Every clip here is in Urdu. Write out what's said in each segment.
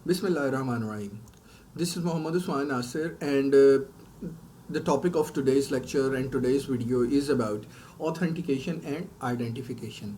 Bismillahirrahmanirrahim. This is Muhammad Usman Nasir, and the topic of today's lecture and today's video is about authentication and identification.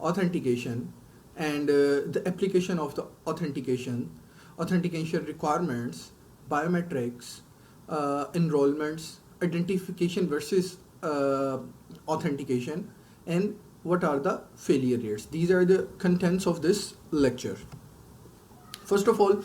authentication and the application of the authentication requirements, biometrics, enrollments, identification versus authentication, and what are the failure rates. These are the contents of this lecture. First of all,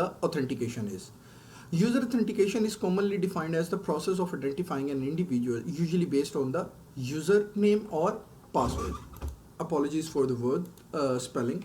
the authentication is. User authentication is commonly defined as the process of identifying an individual, usually based on the username or password. Apologies for the word spelling.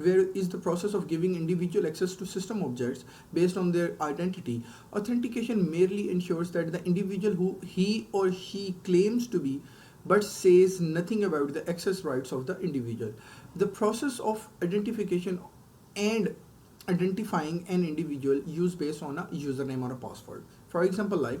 where is the process of giving individual access to system objects based on their identity. Authentication merely ensures that the individual who he or she claims to be, but says nothing about the access rights of the individual. The process of identification and identifying an individual used based on a username or a password. For example, like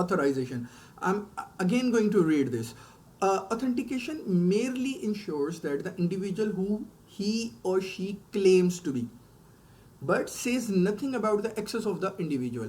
authorization. I'm again going to read this. Authentication merely ensures that the individual who he or she claims to be, but says nothing about the access of the individual.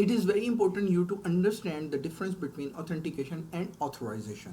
it is very important you to understand the difference between authentication and authorization.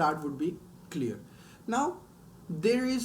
that would be clear. Now there is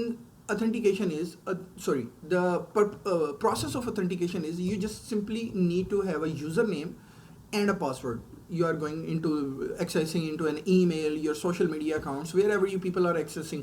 in authentication is the process of authentication is you just simply need to have a username and a password. You are going into accessing into an email, your social media accounts, wherever you people are accessing.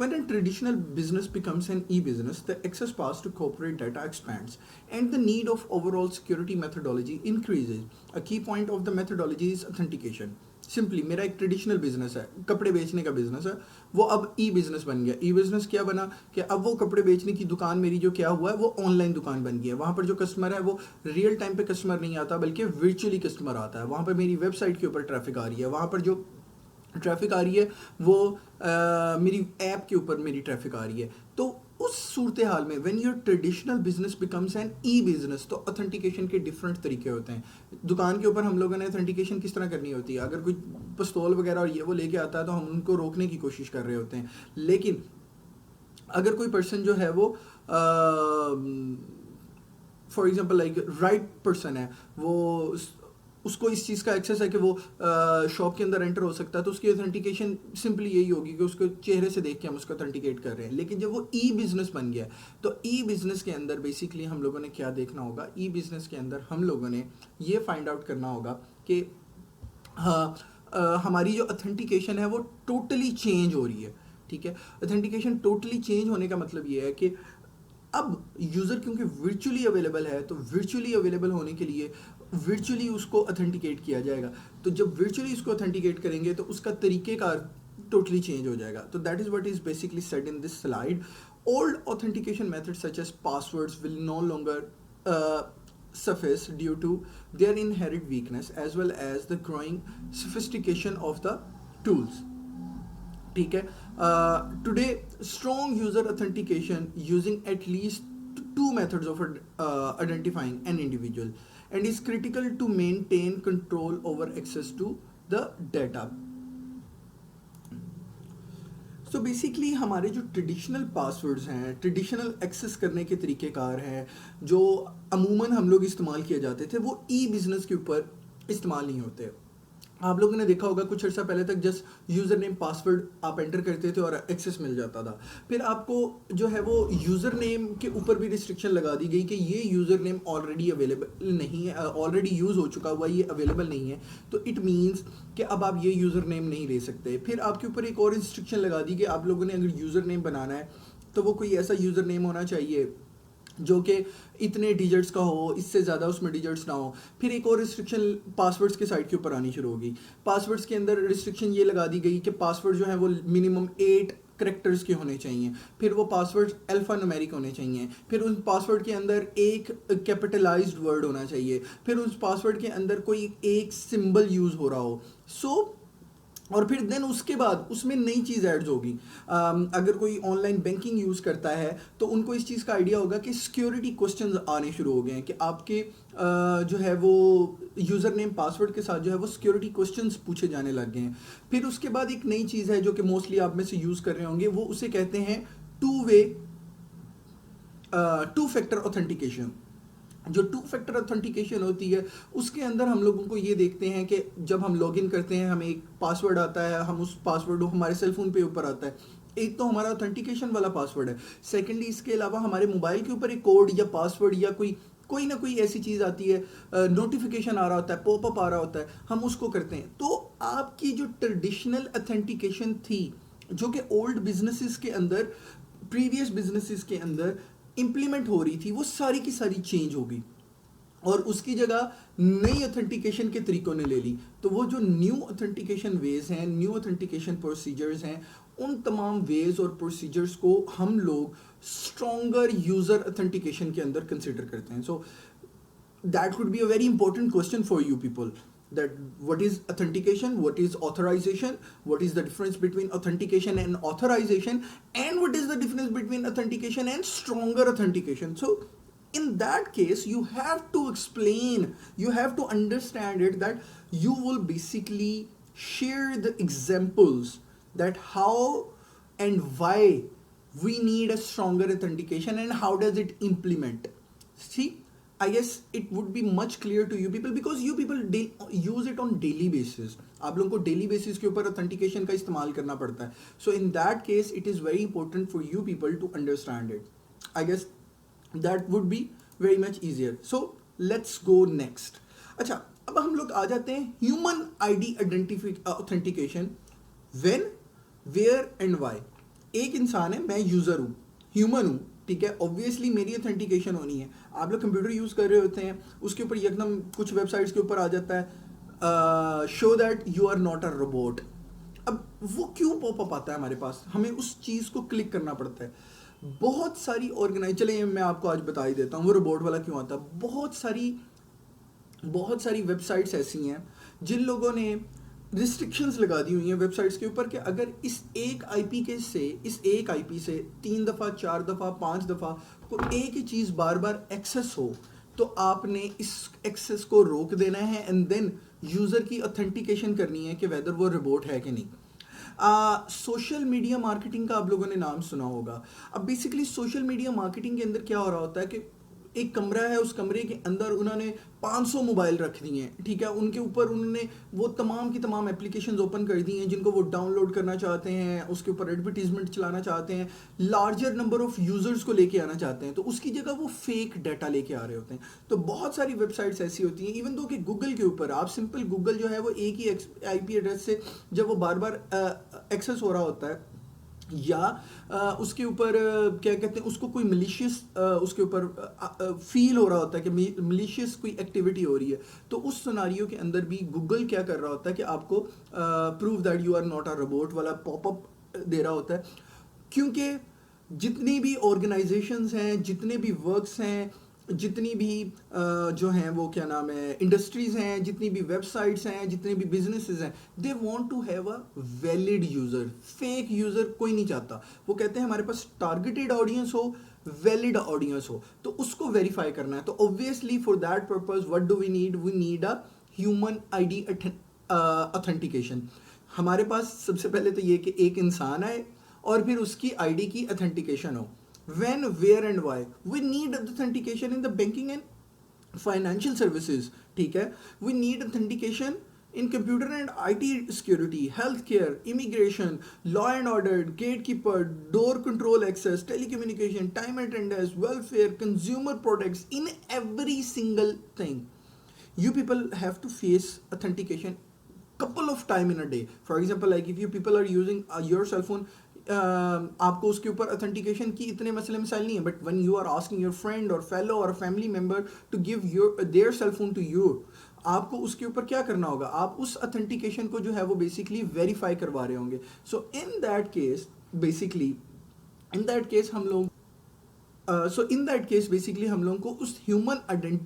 When a traditional business becomes an e-business, the access path to corporate data expands and the need of overall security methodology increases. A key point of the methodology is authentication. Simply میرا ایک ٹریڈیشنل بزنس ہے, کپڑے بیچنے کا بزنس ہے, وہ اب ای بزنس بن گیا. ای بزنس کیا بنا کہ اب وہ کپڑے بیچنے کی دکان میری جو کیا ہوا ہے وہ آن لائن دکان بن گئی ہے. وہاں پر جو کسٹمر ہے وہ ریئل ٹائم پہ کسٹمر نہیں آتا بلکہ ورچولی کسٹمر آتا ہے. وہاں پر میری ویب سائٹ کے اوپر ٹریفک آ رہی ہے, وہاں پر جو ٹریفک آ رہی ہے وہ میری ایپ کے اوپر میری ٹریفک آ رہی ہے. تو اس صورتحال میں when your traditional business becomes an e business, تو اتھینٹیکیشن کے ڈفرینٹ طریقے ہوتے ہیں. دکان کے اوپر ہم لوگوں نے اتھینٹیکیشن کس طرح کرنی ہوتی ہے, اگر کوئی پستول وغیرہ اور یہ وہ لے کے آتا ہے تو ہم ان کو روکنے کی کوشش کر رہے ہوتے ہیں. لیکن اگر کوئی پرسن جو ہے وہ for example like right person ہے, وہ اس کو اس چیز کا ایکسیس ہے کہ وہ شاپ کے اندر انٹر ہو سکتا ہے, تو اس کی اتھینٹیکیشن سمپلی یہی ہوگی کہ اس کو چہرے سے دیکھ کے ہم اس کو اتھینٹیکیٹ کر رہے ہیں. لیکن جب وہ ای بزنس بن گیا تو ای بزنس کے اندر بیسکلی ہم لوگوں نے کیا دیکھنا ہوگا, ای بزنس کے اندر ہم لوگوں نے یہ فائنڈ آؤٹ کرنا ہوگا کہ ہماری جو اتھینٹیکیشن ہے وہ ٹوٹلی چینج ہو رہی ہے. ٹھیک ہے, اتھینٹیکیشن ٹوٹلی چینج ہونے کا مطلب یہ ہے کہ اب یوزر کیونکہ ورچولی اویلیبل ہے, تو ورچولی اویلیبل ہونے کے لیے ورچولی اس کو اتھینٹیکیٹ کیا جائے گا. تو جب ورچولی اس کو اتھینٹیکیٹ کریں گے تو اس کا طریقہ کار ٹوٹلی چینج ہو جائے گا. تو that is what is basically said in this slide. Old authentication methods such as passwords will no longer suffice due to their inherent weakness as well as the growing sophistication of the tools. ٹھیک ہے, today strong user authentication using at least 2 methods of identifying an individual and is critical to maintain control over access to the data. So basically ہمارے جو ٹریڈیشنل پاسورڈز ہیں, ٹریڈیشنل ایکسیس کرنے کے طریقہ کار ہیں جو عموماً ہم لوگ استعمال کیے جاتے تھے, وہ ای بزنس کے اوپر استعمال نہیں ہوتے. آپ لوگوں نے دیکھا ہوگا کچھ عرصہ پہلے تک جسٹ یوزر نیم پاسورڈ آپ انٹر کرتے تھے اور ایکسیس مل جاتا تھا. پھر آپ کو جو ہے وہ یوزر نیم کے اوپر بھی ریسٹرکشن لگا دی گئی کہ یہ یوزر نیم آلریڈی اویلیبل نہیں ہے, آلریڈی یوز ہو چکا ہوا, یہ اویلیبل نہیں ہے, تو اٹ مینس کہ اب آپ یہ یوزر نیم نہیں لے سکتے. پھر آپ کے اوپر ایک اور ریسٹرکشن لگا دی کہ آپ لوگوں نے اگر یوزر نیم بنانا ہے تو وہ کوئی ایسا یوزر نیم ہونا چاہیے جو کہ اتنے ڈیجٹس کا ہو, اس سے زیادہ اس میں ڈیجٹس نہ ہو. پھر ایک اور ریسٹرکشن پاسورڈس کے سائٹ کے اوپر آنی شروع ہوگی. پاسورڈس کے اندر ریسٹرکشن یہ لگا دی گئی کہ پاسورڈ جو ہیں وہ منیمم 8 کریکٹرز کے ہونے چاہیے. پھر وہ پاسورڈ الفا نومیرک ہونے چاہیے. پھر ان پاسورڈ کے اندر ایک کیپٹلائزڈ ورڈ ہونا چاہیے. پھر اس پاسورڈ کے اندر کوئی ایک سمبل یوز ہو رہا ہو. اور پھر دین اس کے بعد اس میں نئی چیز ایڈز ہوگی. اگر کوئی آن لائن بینکنگ یوز کرتا ہے تو ان کو اس چیز کا آئیڈیا ہوگا کہ سیکیورٹی کوسچنز آنے شروع ہو گئے ہیں کہ آپ کے جو ہے وہ یوزر نیم پاسورڈ کے ساتھ جو ہے وہ سیکیورٹی کوسچنز پوچھے جانے لگ گئے ہیں. پھر اس کے بعد ایک نئی چیز ہے جو کہ موسٹلی آپ میں سے یوز کر رہے ہوں گے, وہ اسے کہتے ہیں ٹو فیکٹر اوتھینٹیکیشن. جو 2 فیکٹر اوتھینٹیکیشن ہوتی ہے اس کے اندر ہم لوگوں کو یہ دیکھتے ہیں کہ جب ہم لاگ ان کرتے ہیں ہمیں ایک پاسورڈ آتا ہے, ہم اس پاسورڈ کو ہمارے سیل فون پہ اوپر آتا ہے. ایک تو ہمارا اوتھینٹیکیشن والا پاسورڈ ہے. سیکنڈلی اس کے علاوہ ہمارے موبائل کے اوپر ایک کوڈ یا پاسورڈ یا کوئی نہ کوئی ایسی چیز آتی ہے, نوٹیفیکیشن آ رہا ہوتا ہے, پاپ اپ آ رہا ہوتا ہے, ہم اس کو کرتے ہیں. تو آپ کی جو ٹریڈیشنل اوتھینٹیکیشن تھی جو کہ اولڈ بزنسز کے اندر, پریویس بزنسز کے اندر امپلیمنٹ ہو رہی تھی, وہ ساری کی ساری چینج ہو گئی اور اس کی جگہ نئی اتھینٹیکیشن کے طریقوں نے لے لی. تو وہ جو نیو اتھینٹیکیشن ویز ہیں, نیو اتھینٹیکیشن پروسیجرز ہیں, ان تمام ویز اور پروسیجرز کو ہم لوگ اسٹرانگر یوزر اتھینٹیکیشن کے اندر کنسیڈر کرتے ہیں. So that could be a very important question for you people, that what is authentication, what is authorization, what is the difference between authentication and authorization, and what is the difference between authentication and stronger authentication. So in that case you have to explain, you have to understand it, that you will basically share the examples that how and why we need a stronger authentication and how does it implement. See, I guess it would be much clear to you people because you people use it on daily basis. آپ لوگوں کو daily basis کے اوپر authentication کا استعمال کرنا پڑتا ہے. So in that case it is very important for you people to understand it. I guess that would be very much easier. So let's go next. اچھا, اب ہم لوگ آ جاتے ہیں human ID authentication. When, where and why. ایک انسان ہے, میں یوزر ہوں, ہیومن ہوں, ٹھیک ہے, اوبویسلی میری اتھینٹیکیشن ہونی ہے. آپ لوگ کمپیوٹر یوز کر رہے ہوتے ہیں, اس کے اوپر یکدم کچھ ویب سائٹس کے اوپر آ جاتا ہے show that you are not a robot. اب وہ کیوں پاپ اپ آتا ہے ہمارے پاس, ہمیں اس چیز کو کلک کرنا پڑتا ہے. بہت ساری چلیں میں آپ کو آج بتا ہی دیتا ہوں وہ روبوٹ والا کیوں آتا ہے. بہت ساری ویب سائٹس ایسی ہیں جن لوگوں نے ریسٹرکشنز لگا دی ہوئی ہیں ویب سائٹس کے اوپر کہ اگر اس ایک آئی پی سے 3 دفعہ 4 دفعہ 5 دفعہ کوئی ایک ہی چیز بار بار ایکسیس ہو تو آپ نے اس ایکسیس کو روک دینا ہے اینڈ دین یوزر کی اتھینٹیکیشن کرنی ہے کہ ویدر وہ روبوٹ ہے کہ نہیں. سوشل میڈیا مارکیٹنگ کا آپ لوگوں نے نام سنا ہوگا. اب بیسکلی سوشل میڈیا مارکیٹنگ کے اندر کیا ہو رہا ہوتا ہے کہ ایک کمرہ ہے, اس کمرے کے اندر انہوں نے 500 موبائل رکھ دی ہیں, ٹھیک ہے, ان کے اوپر انہوں نے وہ تمام کی تمام اپلیکیشنز اوپن کر دی ہیں جن کو وہ ڈاؤن لوڈ کرنا چاہتے ہیں, اس کے اوپر ایڈورٹیزمنٹ چلانا چاہتے ہیں, لارجر نمبر آف یوزرز کو لے کے آنا چاہتے ہیں, تو اس کی جگہ وہ فیک ڈیٹا لے کے آ رہے ہوتے ہیں. تو بہت ساری ویب سائٹس ایسی ہوتی ہیں ایون دو کہ گوگل کے اوپر آپ سمپل گوگل جو ہے وہ ایک ہی آئی پی ایڈریس سے جب وہ بار بار ایکسیس ہو رہا ہوتا ہے یا اس کے اوپر کیا کہتے ہیں اس کو کوئی ملیشیس اس کے اوپر فیل ہو رہا ہوتا ہے کہ ملیشیس کوئی ایکٹیویٹی ہو رہی ہے, تو اس سناریو کے اندر بھی گوگل کیا کر رہا ہوتا ہے کہ آپ کو proof that you are not a robot والا پاپ اپ دے رہا ہوتا ہے. کیونکہ جتنی بھی آرگنائزیشنز ہیں, جتنے بھی ورکس ہیں, جتنی بھی جو ہیں وہ کیا نام ہے انڈسٹریز ہیں, جتنی بھی ویب سائٹس ہیں, جتنے بھی بزنسز ہیں, they want to have a valid user. Fake user کوئی نہیں چاہتا. وہ کہتے ہیں ہمارے پاس ٹارگیٹڈ آڈینس ہو, ویلڈ آڈینس ہو, تو اس کو ویریفائی کرنا ہے. تو obviously for that purpose what do we need a human ID authentication. ہمارے پاس سب سے پہلے تو یہ کہ ایک انسان آئے اور پھر اس کی آئی ڈی کی authentication who. When, where and why? We need authentication in the banking and financial services. ٹھیک ہے, we need authentication in computer and IT security, healthcare, immigration, law and order, gatekeeper, door control access, telecommunication, time attendance, welfare, consumer products, in every single thing. You people have to face authentication couple of time in a day. For example, like if you people are using your cell phone, آپ کو اس کے اوپر اتھینٹیکیشن کی اتنے مسئلے مسائل نہیں ہیں, but when you are asking your friend or fellow or family member to give their cell phone to you, آپ کو اس کے اوپر کیا کرنا ہوگا, آپ اس اتھینٹیکیشن کو جو ہے وہ بیسکلی ویریفائی کروا رہے ہوں گے. سو ان دیٹ کیس بیسکلی ہم لوگوں کو اس ہیومن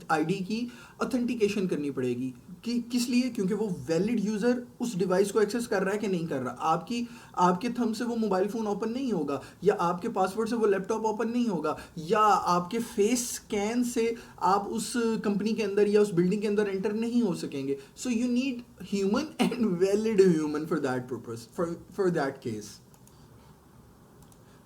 آئی ڈی کی اتھینٹیکیشن کرنی پڑے گی. کس لیے؟ کیونکہ وہ ویلڈ یوزر اس ڈیوائس کو ایکسیس کر رہا ہے کہ نہیں کر رہا. آپ کے تھم سے وہ موبائل فون اوپن نہیں ہوگا, یا آپ کے پاسورڈ سے وہ لیپ ٹاپ اوپن نہیں ہوگا, یا آپ کے فیس اسکین سے آپ اس کمپنی کے اندر یا اس بلڈنگ کے اندر انٹر نہیں ہو سکیں گے. So you need human and valid human for that purpose, for that case.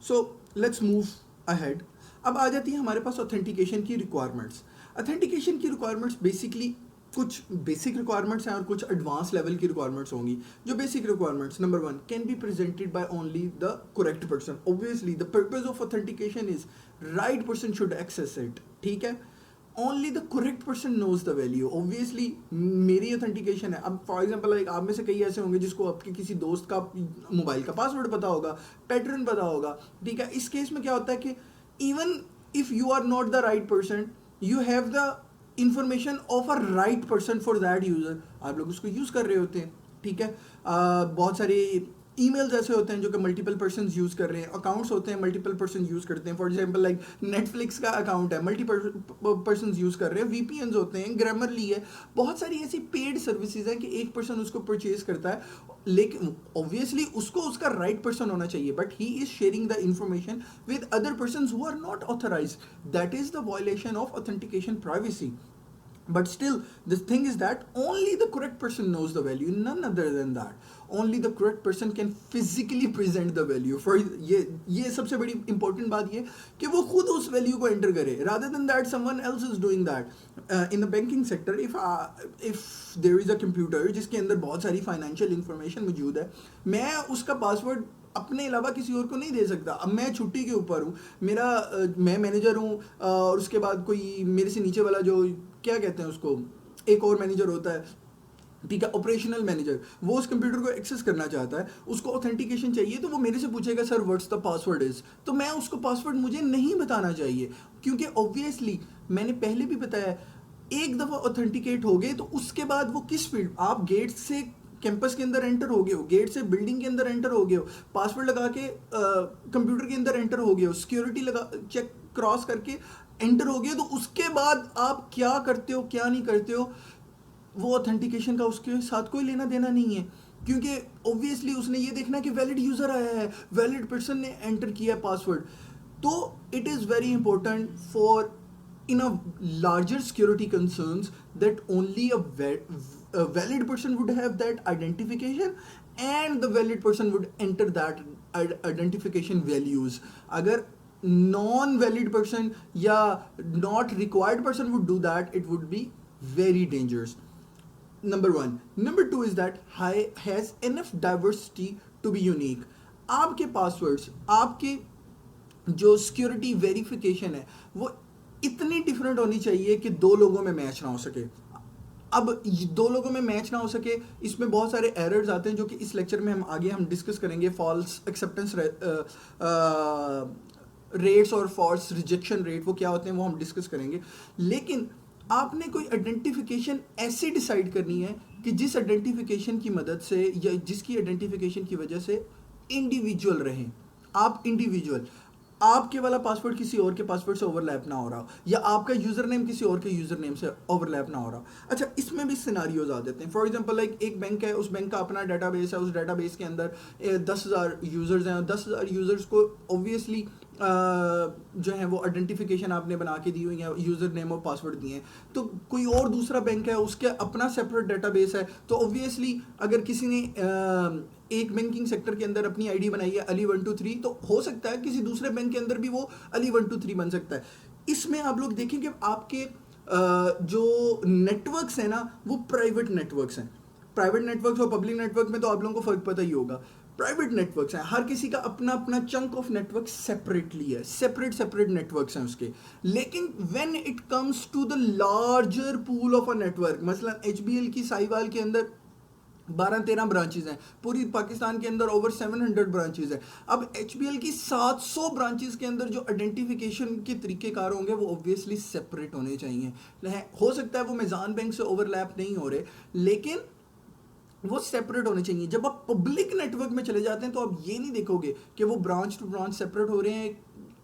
So let's move ahead. اب آ جاتی ہے ہمارے پاس اوتھینٹیکیشن کی ریکوائرمنٹس. اوتھینٹیکیشن کی ریکوائرمنٹس بیسکلی کچھ بیسک ریکوائرمنٹس ہیں اور کچھ ایڈوانس لیول کی ریکوائرمنٹس ہوں گی. جو basic requirements, number 1, can be presented by only the correct person. Obviously the purpose of authentication is right person should access it. ٹھیک ہے, only the correct person knows the value. Obviously میری اوتھینٹیکیشن ہے. اب فار ایگزامپل لائک آپ میں سے کئی ایسے ہوں گے جس کو آپ کے کسی دوست کا موبائل کا پاسورڈ پتا ہوگا, پیٹرن پتا ہوگا. ٹھیک ہے, اس کیس میں کیا ہوتا ہے کہ even if you are not the right person, you have the information of a right person for that user. آپ لوگ اس کو یوز کر رہے ہوتے ہیں. ٹھیک ہے, بہت سارے ای میلز ایسے ہوتے ہیں جو کہ ملٹیپل پرسنز یوز کر رہے ہیں, اکاؤنٹس ہوتے ہیں ملٹیپل پرسن یوز کرتے ہیں. For example like Netflix کا اکاؤنٹ ہے, ملٹیپل پرسنز یوز کر رہے ہیں. وی پی اینز ہوتے ہیں, گرامرلی ہے, بہت ساری ایسی پیڈ سروسز ہیں کہ ایک پرسن اس کو پرچیز کرتا ہے, لیکن اوبویسلی اس کو اس کا رائٹ پرسن ہونا چاہیے, but he is sharing the information with other persons who are not authorised. That is the violation of authentication privacy. But still, the thing is that only the correct person knows the value, none other than that. Only the correct person can physically present the value. For یہ سب سے بڑی important بات یہ کہ وہ خود اس value کو enter کرے, rather than that someone else is doing that. In the banking sector, if there is a computer جس کے اندر بہت ساری financial information موجود ہے, میں اس کا password اپنے علاوہ کسی اور کو نہیں دے سکتا. اب میں چھٹی کے اوپر ہوں, میں مینیجر ہوں, اور اس کے بعد کوئی میرے سے نیچے والا جو کیا کہتے ہیں اس کو, ایک اور مینیجر ہوتا ہے, ٹھیک ہے, آپریشنل مینیجر, وہ اس کمپیوٹر کو ایکسیس کرنا چاہتا ہے, اس کو اوتھینٹیکیشن چاہیے, تو وہ میرے سے پوچھے گا سر واٹس دا پاسورڈ از. تو میں اس کو پاسورڈ مجھے نہیں بتانا چاہیے, کیونکہ اوبویسلی میں نے پہلے بھی بتایا ایک دفعہ اوتھینٹیکیٹ ہو گئے تو اس کے بعد وہ کس فیلڈ, آپ گیٹ سے کیمپس کے اندر انٹر ہو گئے ہو, گیٹ سے بلڈنگ کے اندر انٹر ہو گئے ہو, پاسورڈ لگا کے کمپیوٹر کے اندر انٹر ہو گئے ہو, سیکیورٹی لگا چیک کراس کر کے انٹر ہو گئے, تو اس کے بعد آپ کیا کرتے ہو کیا نہیں کرتے ہو وہ اوتھینٹیکیشن کا اس کے ساتھ کوئی لینا دینا نہیں ہے, کیونکہ اوبویسلی اس نے یہ دیکھنا ہے کہ ویلڈ یوزر آیا ہے, ویلڈ پرسن نے انٹر کیا ہے پاسورڈ. تو it is very important for in a larger security concerns that only a valid person would have that identification and the valid person would enter that identification values. Agar non-valid person ya not required person would do that, it would be very dangerous. Number one. Number two is that has enough diversity to be unique. آپ کے پاسورڈس, آپ کے جو سیکیورٹی ویریفیکیشن ہے وہ اتنی ڈفرینٹ ہونی چاہیے کہ دو لوگوں میں میچ نہ ہو سکے. اب دو لوگوں میں میچ نہ ہو سکے, اس میں بہت سارے ایررز آتے ہیں جو کہ اس لیکچر میں ہم آگے ڈسکس کریں گے. فالس ایکسیپٹنس ریٹس اور فالس ریجیکشن ریٹ وہ کیا ہوتے ہیں وہ ہم ڈسکس کریں گے. لیکن آپ نے کوئی آئیڈینٹیفیکیشن ایسی ڈیسائیڈ کرنی ہے کہ جس آئیڈینٹیفیکیشن کی مدد سے یا جس کی آئیڈینٹیفیکیشن کی وجہ سے انڈیویجول رہیں. آپ انڈیویجول, آپ کے والا پاسورڈ کسی اور کے پاسورڈ سے اوور لیپ نہ ہو رہا ہو, یا آپ کا یوزر نیم کسی اور کے یوزر نیم سے اوور لیپ نہ ہو رہا ہو. اچھا, اس میں بھی سیناریوز آ جاتے ہیں. فار ایگزامپل لائک ایک بینک ہے, اس بینک کا اپنا ڈیٹا بیس ہے, اس ڈیٹا بیس کے اندر 10,000 یوزرز ہیں, اور 10,000 یوزرز کو اوبویسلی جو ہیں وہ آئیڈینٹیفیکیشن آپ نے بنا کے دی ہوئی ہیں, یوزر نیم اور پاسورڈ دیے ہیں. تو کوئی اور دوسرا بینک ہے, اس کے اپنا سیپریٹ ڈیٹا بیس ہے, تو اوبویسلی اگر کسی نے ایک بینکنگ سیکٹر کے اندر اپنی آئی ڈی بنائی ہے علی 123, تو ہو سکتا ہے کسی دوسرے بینک کے اندر بھی وہ علی 123 بن سکتا ہے. اس میں آپ لوگ دیکھیں کہ آپ کے جو نیٹ ورکس ہیں نا وہ پرائیویٹ نیٹ ورکس ہیں. پرائیویٹ نیٹ ورکس اور پبلک نیٹ ورک میں تو آپ لوگوں کو فرق پتہ ہی ہوگا. پرائیویٹ نیٹ ورکس ہیں, ہر کسی کا اپنا اپنا chunk of network separately ہے, سیپریٹ نیٹ ورکس ہیں اس کے. لیکن when it comes to the larger pool of a network, مثلا ایچ بی ایل کی ساہیوال کے اندر 12-13 برانچز ہیں, پوری پاکستان کے اندر اوور 700 برانچز ہیں. اب ایچ بی ایل کی 700 برانچز کے اندر جو آئیڈینٹیفیکیشن کے طریقہ کار ہوں گے وہ اوبویسلی سیپریٹ ہونے چاہیے. ہو سکتا ہے وہ میزان بینک سے اوور لیپ نہیں ہو رہے, لیکن وہ سیپریٹ ہونے چاہیے. جب آپ پبلک نیٹ ورک میں چلے جاتے ہیں تو آپ یہ نہیں دیکھو گے کہ وہ برانچ ٹو برانچ سیپریٹ ہو رہے ہیں,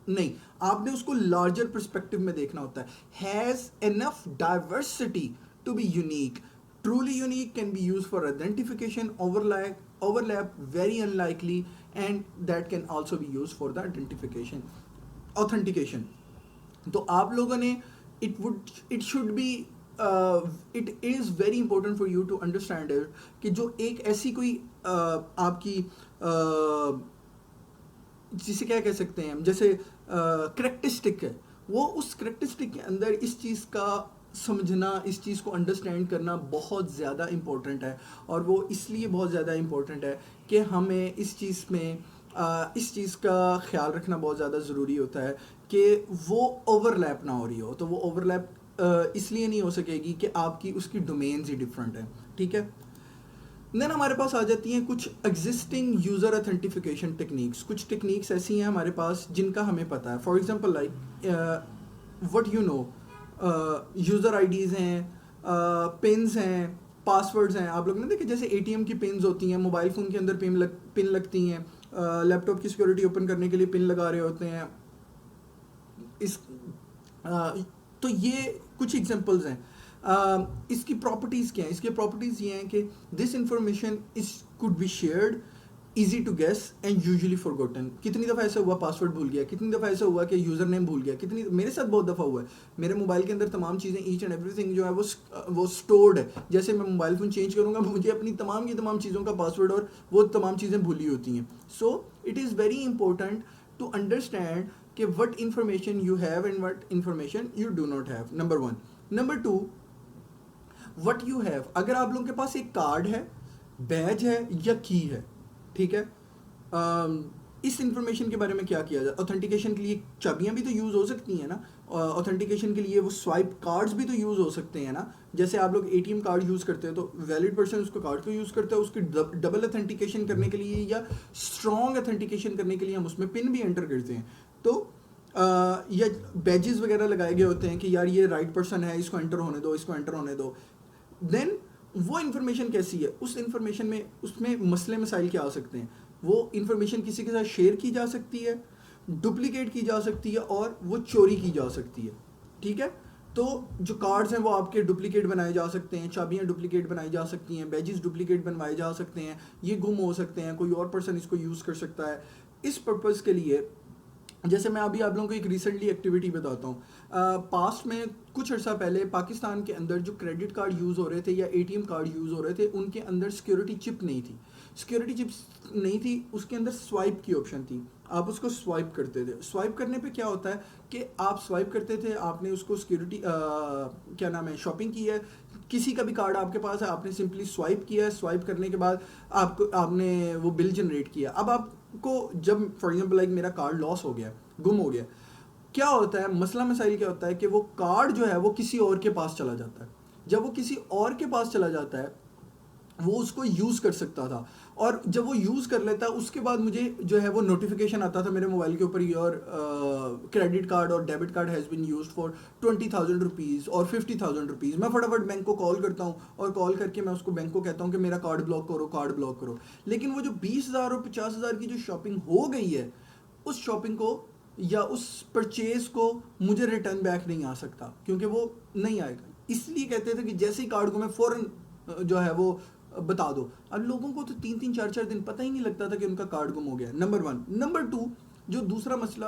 نہیں, آپ نے اس کو لارجر پرسپیکٹو میں دیکھنا ہوتا ہے. Has enough diversity to be unique. Truly unique can be used for identification, overlap very unlikely, and that can also be used for the identification. Authentication. تو آپ لوگوں نے it should be it is very important for you to understand it کہ جو ایک ایسی کوئی آپ کی جسے کیا کہہ سکتے ہیں ہم, جیسے کریکٹرسٹک ہے, وہ اس کریکٹرسٹک کے اندر اس چیز کا سمجھنا, اس چیز کو انڈرسٹینڈ کرنا بہت زیادہ امپورٹنٹ ہے. اور وہ اس لیے بہت زیادہ امپورٹنٹ ہے کہ ہمیں اس چیز کا خیال رکھنا بہت زیادہ ضروری ہوتا ہے کہ وہ اوور لیپ نہ ہو رہی ہو. تو وہ اوور لیپ اس لیے نہیں ہو سکے گی کہ آپ کی اس کی ڈومینز ہی ڈفرینٹ ہیں. ٹھیک ہے, دین ہمارے پاس آ جاتی ہیں کچھ ایگزسٹنگ یوزر اتھینٹیفیکیشن ٹیکنیکس. کچھ ٹیکنیکس ایسی ہیں ہمارے پاس جن کا ہمیں پتہ ہے. For example like what you know, user IDs ہیں, پنز ہیں, پاسورڈز ہیں. آپ لوگ نے دیکھے جیسے اے ٹی ایم کی پنز ہوتی ہیں, موبائل فون کے اندر پن لگتی ہیں, لیپ ٹاپ کی سیکورٹی اوپن کرنے کے لیے پن لگا رہے ہوتے ہیں. تو یہ کچھ ایگزامپلز ہیں. اس کی پراپرٹیز کیا ہیں؟ اس کی پراپرٹیز یہ ہیں کہ this information could be shared, easy to guess and usually forgotten. کتنی دفعہ ایسا ہوا پاسورڈ بھول گیا, کتنی دفعہ ایسا ہوا کہ یوزر نیم بھول گیا, میرے ساتھ بہت دفعہ ہوا ہے. میرے موبائل کے اندر تمام چیزیں ایچ اینڈ ایوری تھنگ جو ہے وہ اسٹورڈ ہے. جیسے میں موبائل فون چینج کروں گا مجھے اپنی تمام کی تمام چیزوں کا پاسورڈ اور وہ تمام چیزیں بھولی ہوتی ہیں. So it is very important to understand کہ what information you have and what information you do not have. Number 1. Number 2, what you have. اگر آپ لوگوں کے پاس ایک کارڈ ہے, بیج ہے یا کی ہے, ٹھیک ہے, اس انفارمیشن کے بارے میں کیا کیا جائے. اوتھینٹیکیشن کے لیے چابیاں بھی تو یوز ہو سکتی ہیں نا, اوتھینٹیکیشن کے لیے وہ سوائپ کارڈز بھی تو یوز ہو سکتے ہیں نا. جیسے آپ لوگ A T M card use کرتے ہیں تو ویلڈ پرسن اس کو کارڈ کو یوز کرتا ہے, اس کی ڈبل اوتھینٹیکیشن کرنے کے لیے یا اسٹرانگ اوتھینٹیکیشن کرنے کے لیے ہم اس میں پن بھی انٹر کرتے ہیں. تو یا بیجز وغیرہ لگائے گئے ہوتے ہیں کہ یار یہ رائٹ پرسن ہے, اس کو انٹر ہونے دو, اس کو انٹر ہونے دو. دین وہ انفارمیشن کیسی ہے, اس انفارمیشن میں اس میں مسئلے مسائل کیا آ سکتے ہیں. وہ انفارمیشن کسی کے ساتھ شیئر کی جا سکتی ہے, ڈپلیکیٹ کی جا سکتی ہے, اور وہ چوری کی جا سکتی ہے. ٹھیک ہے, تو جو کارڈز ہیں وہ آپ کے ڈپلیکیٹ بنائے جا سکتے ہیں, چابیاں ڈپلیکیٹ بنائی جا سکتی ہیں, بیجز ڈپلیکیٹ بنوائے جا سکتے ہیں, یہ گم ہو سکتے ہیں, کوئی اور پرسن اس کو یوز کر سکتا ہے. اس پرپز کے لیے جیسے میں ابھی آپ لوگوں کو ایک ریسنٹلی ایکٹیویٹی بتاتا ہوں. پاسٹ میں کچھ عرصہ پہلے پاکستان کے اندر جو کریڈٹ کارڈ یوز ہو رہے تھے یا A T M card use ہو رہے تھے, ان کے اندر سیکورٹی چپ نہیں تھی. سیکورٹی چپس نہیں تھی, اس کے اندر سوائپ کی آپشن تھی. آپ اس کو سوائپ کرتے تھے. سوائپ کرنے پہ کیا ہوتا ہے کہ آپ سوائپ کرتے تھے, آپ نے اس کو سیکورٹی کیا نام ہے شاپنگ کی ہے, کسی کا بھی کارڈ آپ کے پاس ہے, آپ نے سمپلی سوائپ کیا ہے. سوائپ کرنے کے بعد آپ نے وہ بل جنریٹ کیا. اب آپ کو جب فار ایگزامپل لائک میرا کارڈ لاس ہو گیا, گم ہو گیا, کیا ہوتا ہے مسئلہ مسائل کیا ہوتا ہے کہ وہ کارڈ جو ہے وہ کسی اور کے پاس چلا جاتا ہے. جب وہ کسی اور کے پاس چلا جاتا ہے, وہ اس کو یوز کر سکتا تھا, اور جب وہ یوز کر لیتا ہے اس کے بعد مجھے جو ہے وہ نوٹیفیکیشن آتا تھا میرے موبائل کے اوپر, یور کریڈٹ کارڈ اور debit card has been used for 20,000 rupees اور 50,000 روپیز. میں فٹافٹ بینک کو کال کرتا ہوں, اور کال کر کے میں اس کو بینک کو کہتا ہوں کہ میرا کارڈ بلاک کرو, کارڈ بلاک کرو. لیکن وہ جو 20,000 اور 50,000 کی جو شاپنگ ہو گئی ہے, اس شاپنگ کو یا اس پرچیز کو مجھے ریٹرن بیک نہیں آ سکتا, کیونکہ وہ نہیں آئے گا. اس لیے کہتے تھے کہ جیسے ہی کارڈ کو میں فوراً جو ہے وہ بتا دو. اب لوگوں کو تو 3-3 4-4 دن پتہ ہی نہیں لگتا تھا کہ ان کا کارڈ گم ہو گیا. نمبر 1. نمبر 2, جو دوسرا مسئلہ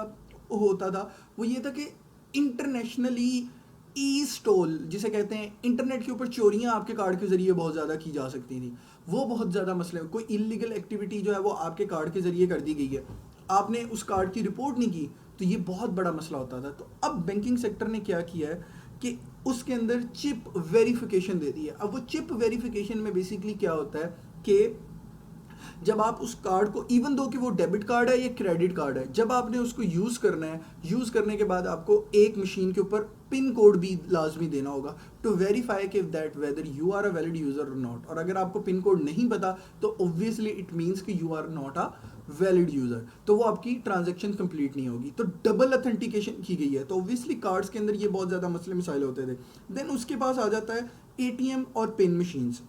ہوتا تھا وہ یہ تھا کہ انٹرنیشنلی ای اسٹول جسے کہتے ہیں, انٹرنیٹ کے اوپر چوریاں آپ کے کارڈ کے ذریعے بہت زیادہ کی جا سکتی تھیں. وہ بہت زیادہ مسئلہ ہے. کوئی انلیگل ایکٹیویٹی جو ہے وہ آپ کے کارڈ کے ذریعے کر دی گئی ہے, آپ نے اس کارڈ کی رپورٹ نہیں کی, تو یہ بہت بڑا مسئلہ ہوتا تھا. تو اب بینکنگ سیکٹر نے کیا کیا ہے کہ اس کے اندر چپ ویریفیکیشن دے دی ہے. اب وہ چپ ویریفیکیشن میں بیسیکلی کیا ہوتا ہے کہ جب آپ اس کارڈ کو, ایون دو کہ وہ ڈیبٹ کارڈ ہے یا کریڈٹ کارڈ ہے, جب آپ نے اس کو یوز کرنا ہے, یوز کرنے کے بعد آپ کو ایک مشین کے اوپر پن کوڈ بھی لازمی دینا ہوگا ٹو ویریفائی کہ that whether you are a valid user اور ناٹ. اور اگر آپ کو پن کوڈ نہیں پتا تو اوبویسلی اٹ مینس کہ you are not a valid user, تو وہ آپ کی ٹرانزیکشن کمپلیٹ نہیں ہوگی. تو ڈبل اتھینٹیکیشن کی گئی ہے. تو اوبویسلی کارڈس کے اندر یہ بہت زیادہ مسئلے مسائل ہوتے تھے. دین اس کے پاس آ جاتا ہے اے ٹی ایم اور پن مشینس.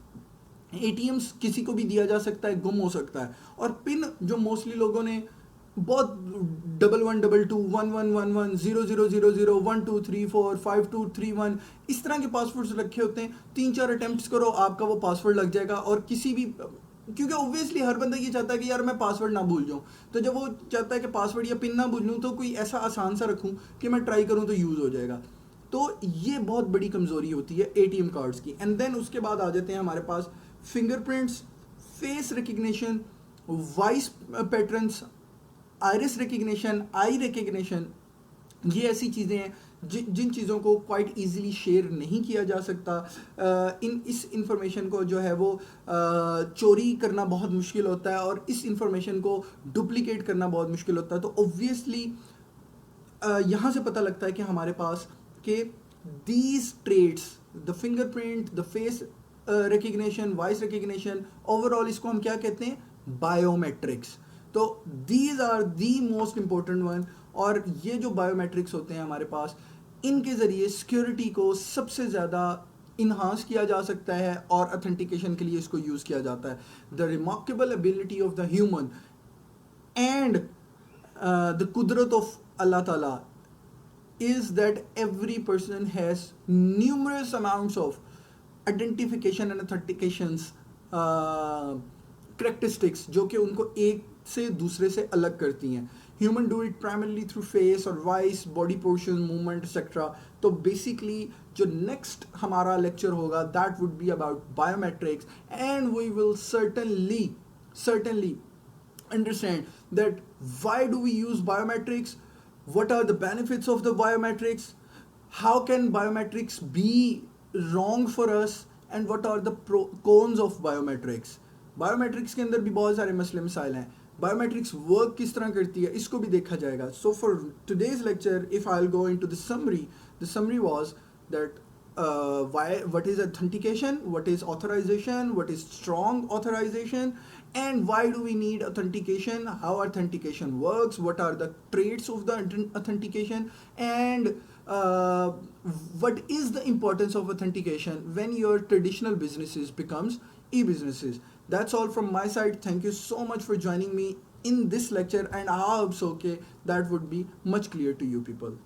اے ٹی ایمس کسی کو بھی دیا جا سکتا ہے, گم ہو سکتا ہے, اور پن جو موسٹلی لوگوں نے بہت 11221111000012345231 اس طرح کے پاسورڈز رکھے ہوتے ہیں. 3-4 اٹیمپٹس کرو, آپ کا وہ پاسورڈ لگ جائے گا. اور کسی بھی, کیونکہ اوبویسلی ہر بندہ یہ چاہتا ہے کہ یار میں پاسورڈ نہ بھول جاؤں, تو جب وہ چاہتا ہے کہ پاسورڈ یا پن نہ بھولوں تو کوئی ایسا آسان سا رکھوں کہ میں ٹرائی کروں تو یوز ہو جائے گا. تو یہ بہت بڑی کمزوری ہوتی ہے اے ٹی ایم کارڈز کی. اینڈ دین اس کے بعد آ جاتے ہیں ہمارے پاس fingerprints, face recognition, voice patterns, iris recognition, eye recognition. یہ ایسی چیزیں ہیں جن چیزوں کو کوائٹ ایزیلی شیئر نہیں کیا جا سکتا. اس انفارمیشن کو جو ہے وہ چوری کرنا بہت مشکل ہوتا ہے, اور اس انفارمیشن کو ڈپلیکیٹ کرنا بہت مشکل ہوتا ہے. تو اوبویسلی یہاں سے پتہ لگتا ہے کہ ہمارے پاس کہ these traits, the fingerprint, the face recognition, voice recognition, overall اس کو ہم کیا کہتے ہیں, بایو میٹرکس. تو these are the most important one. اور یہ جو بایو میٹرکس ہوتے ہیں ہمارے پاس, ان کے ذریعے سیکیورٹی کو سب سے زیادہ انہانس کیا جا سکتا ہے, اور اتھینٹیکیشن کے لیے اس کو یوز کیا جاتا ہے. The remarkable ability of the human and the قدرت آف اللہ تعالیٰ is that every person has numerous amounts of identification and authentications characteristics جو کہ ان کو ایک سے دوسرے سے الگ کرتی ہیں. Human do it primarily through face or voice, body portion, movement, etc. تو basically جو next ہمارا lecture ہوگا that would be about biometrics, and we will certainly understand that why do we use biometrics, what are the benefits of the biometrics, how can biometrics be wrong for us, and what are the cons of biometrics. biometrics کے اندر بھی بہت سارے مسئلے مسائل ہیں. biometrics work کس طرح کرتی ہے اس کو بھی دیکھا جائے گا. So for today's lecture, if I'll go into the summary was that what is authentication, what is authorization, what is strong authorization, And why do we need authentication, how authentication works, what are the traits of the authentication, and what is the importance of authentication when your traditional businesses becomes e-businesses. That's all from my side. Thank you so much for joining me in this lecture, and I hope so okay that would be much clear to you people.